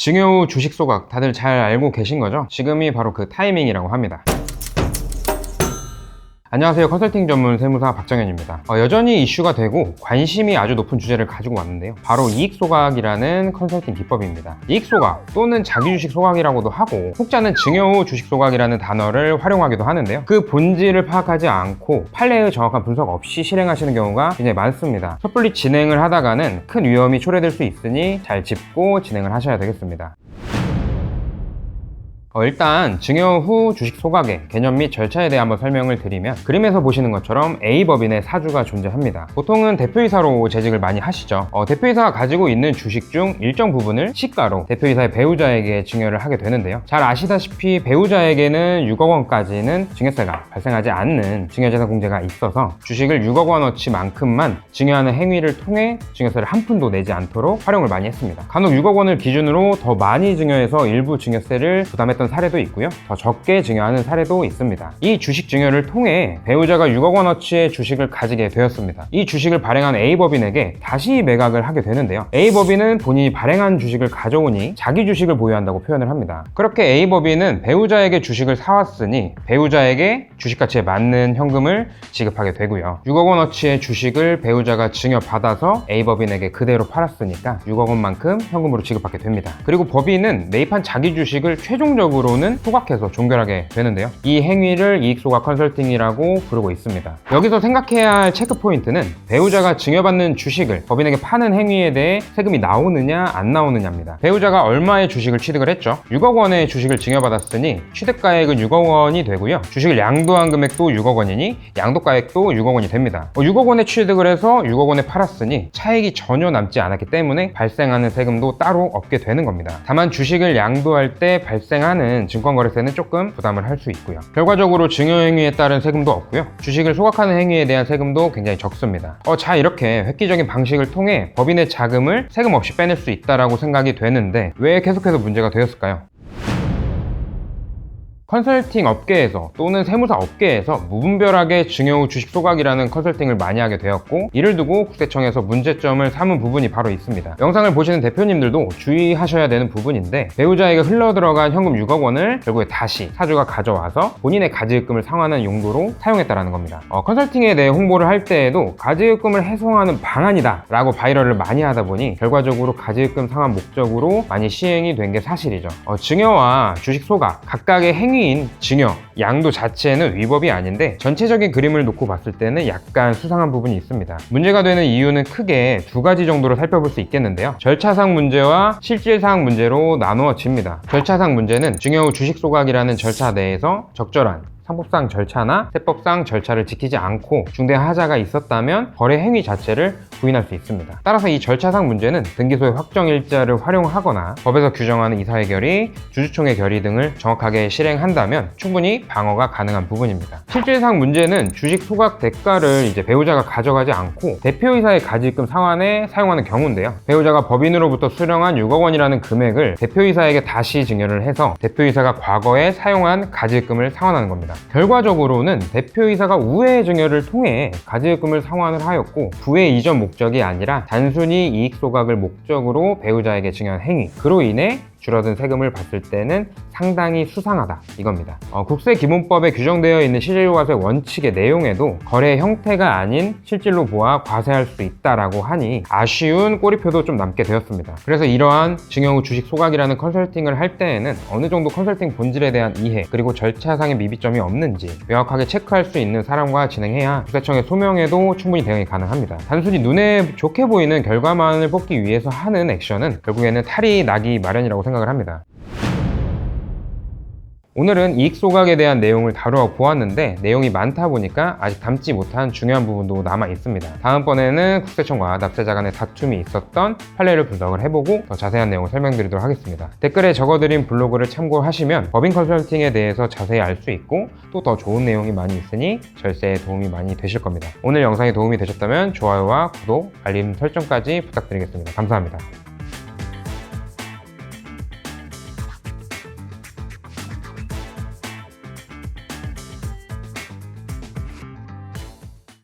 증여 후 주식 소각 다들 잘 알고 계신 거죠? 지금이 바로 그 타이밍이라고 합니다. 안녕하세요. 컨설팅 전문 세무사 박정현입니다. 여전히 이슈가 되고 관심이 아주 높은 주제를 가지고 왔는데요. 바로 이익소각이라는 컨설팅 기법입니다. 이익소각 또는 자기주식 소각이라고도 하고 혹자는 증여 후 주식 소각이라는 단어를 활용하기도 하는데요. 그 본질을 파악하지 않고 판례의 정확한 분석 없이 실행하시는 경우가 굉장히 많습니다. 섣불리 진행을 하다가는 큰 위험이 초래될 수 있으니 잘 짚고 진행을 하셔야 되겠습니다. 일단 증여 후 주식 소각의 개념 및 절차에 대해 한번 설명을 드리면, 그림에서 보시는 것처럼 A법인의 사주가 존재합니다. 보통은 대표이사로 재직을 많이 하시죠. 대표이사가 가지고 있는 주식 중 일정 부분을 시가로 대표이사의 배우자에게 증여를 하게 되는데요. 잘 아시다시피 배우자에게는 6억 원까지는 증여세가 발생하지 않는 증여재산공제가 있어서 주식을 6억 원어치만큼만 증여하는 행위를 통해 증여세를 한 푼도 내지 않도록 활용을 많이 했습니다. 간혹 6억 원을 기준으로 더 많이 증여해서 일부 증여세를 부담했던 사례도 있고요. 더 적게 증여하는 사례도 있습니다. 이 주식 증여를 통해 배우자가 6억 원어치의 주식을 가지게 되었습니다. 이 주식을 발행한 A법인에게 다시 매각을 하게 되는데요. A법인은 본인이 발행한 주식을 가져오니 자기 주식을 보유한다고 표현을 합니다. 그렇게 A법인은 배우자에게 주식을 사왔으니 배우자에게 주식가치에 맞는 현금을 지급하게 되고요. 6억 원어치의 주식을 배우자가 증여받아서 A법인에게 그대로 팔았으니까 6억 원만큼 현금으로 지급받게 됩니다. 그리고 법인은 매입한 자기 주식을 최종적으로는 소각해서 종결하게 되는데요. 이 행위를 이익소각 컨설팅이라고 부르고 있습니다. 여기서 생각해야 할 체크 포인트는 배우자가 증여받는 주식을 법인에게 파는 행위에 대해 세금이 나오느냐 안 나오느냐입니다. 배우자가 얼마의 주식을 취득을 했죠? 6억 원의 주식을 증여받았으니 취득가액은 6억 원이 되고요. 주식을 양도한 금액도 6억 원이니 양도가액도 6억 원이 됩니다. 6억 원에 취득을 해서 6억 원에 팔았으니 차익이 전혀 남지 않았기 때문에 발생하는 세금도 따로 없게 되는 겁니다. 다만 주식을 양도할 때 발생하는 증권거래세는 조금 부담을 할 수 있고요. 결과적으로 증여행위에 따른 세금도 없고요. 주식을 소각하는 행위에 대한 세금도 굉장히 적습니다. 자, 이렇게 획기적인 방식을 통해 법인의 자금을 세금 없이 빼낼 수 있다고 생각이 되는데 왜 계속해서 문제가 되었을까요? 컨설팅 업계에서 또는 세무사 업계에서 무분별하게 증여 후 주식 소각이라는 컨설팅을 많이 하게 되었고, 이를 두고 국세청에서 문제점을 삼은 부분이 바로 있습니다. 영상을 보시는 대표님들도 주의하셔야 되는 부분인데, 배우자에게 흘러들어간 현금 6억 원을 결국에 다시 사주가 가져와서 본인의 가지급금을 상환하는 용도로 사용했다는 겁니다. 컨설팅에 대해 홍보를 할 때에도 가지급금을 해소하는 방안이다 라고 바이럴을 많이 하다 보니 결과적으로 가지급금 상환 목적으로 많이 시행이 된 게 사실이죠. 증여와 주식 소각 각각의 행위인 증여, 양도 자체는 위법이 아닌데 전체적인 그림을 놓고 봤을 때는 약간 수상한 부분이 있습니다. 문제가 되는 이유는 크게 두 가지 정도로 살펴볼 수 있겠는데요. 절차상 문제와 실질상 문제로 나누어집니다. 절차상 문제는 증여 후 주식 소각이라는 절차 내에서 적절한 상법상 절차나 세법상 절차를 지키지 않고 중대한 하자가 있었다면 거래 행위 자체를 부인할 수 있습니다. 따라서 이 절차상 문제는 등기소의 확정일자를 활용하거나 법에서 규정하는 이사회결의, 주주총회 결의 등을 정확하게 실행한다면 충분히 방어가 가능한 부분입니다. 실질상 문제는 주식 소각 대가를 배우자가 가져가지 않고 대표이사의 가지급금 상환에 사용하는 경우인데요. 배우자가 법인으로부터 수령한 6억 원이라는 금액을 대표이사에게 다시 증여를 해서 대표이사가 과거에 사용한 가지급금을 상환하는 겁니다. 결과적으로는 대표이사가 우회 증여를 통해 가지급금을 상환을 하였고, 부의 이전 목적이 아니라 단순히 이익 소각을 목적으로 배우자에게 증여한 행위, 그로 인해 줄어든 세금을 봤을 때는 상당히 수상하다 이겁니다. 국세기본법에 규정되어 있는 실질과세 원칙의 내용에도 거래 형태가 아닌 실질로 보아 과세할 수 있다라고 하니 아쉬운 꼬리표도 좀 남게 되었습니다. 그래서 이러한 증여 후 주식 소각이라는 컨설팅을 할 때에는 어느 정도 컨설팅 본질에 대한 이해, 그리고 절차상의 미비점이 없는지 명확하게 체크할 수 있는 사람과 진행해야 국세청의 소명에도 충분히 대응이 가능합니다. 단순히 눈에 좋게 보이는 결과만을 뽑기 위해서 하는 액션은 결국에는 탈이 나기 마련이라고 생각을 합니다. 오늘은 이익 소각에 대한 내용을 다루어 보았는데 내용이 많다 보니까 아직 담지 못한 중요한 부분도 남아 있습니다. 다음번에는 국세청과 납세자 간의 다툼이 있었던 판례를 분석을 해보고 더 자세한 내용을 설명드리도록 하겠습니다. 댓글에 적어드린 블로그를 참고하시면 법인 컨설팅에 대해서 자세히 알 수 있고 또 더 좋은 내용이 많이 있으니 절세에 도움이 많이 되실 겁니다. 오늘 영상이 도움이 되셨다면 좋아요와 구독, 알림 설정까지 부탁드리겠습니다. 감사합니다.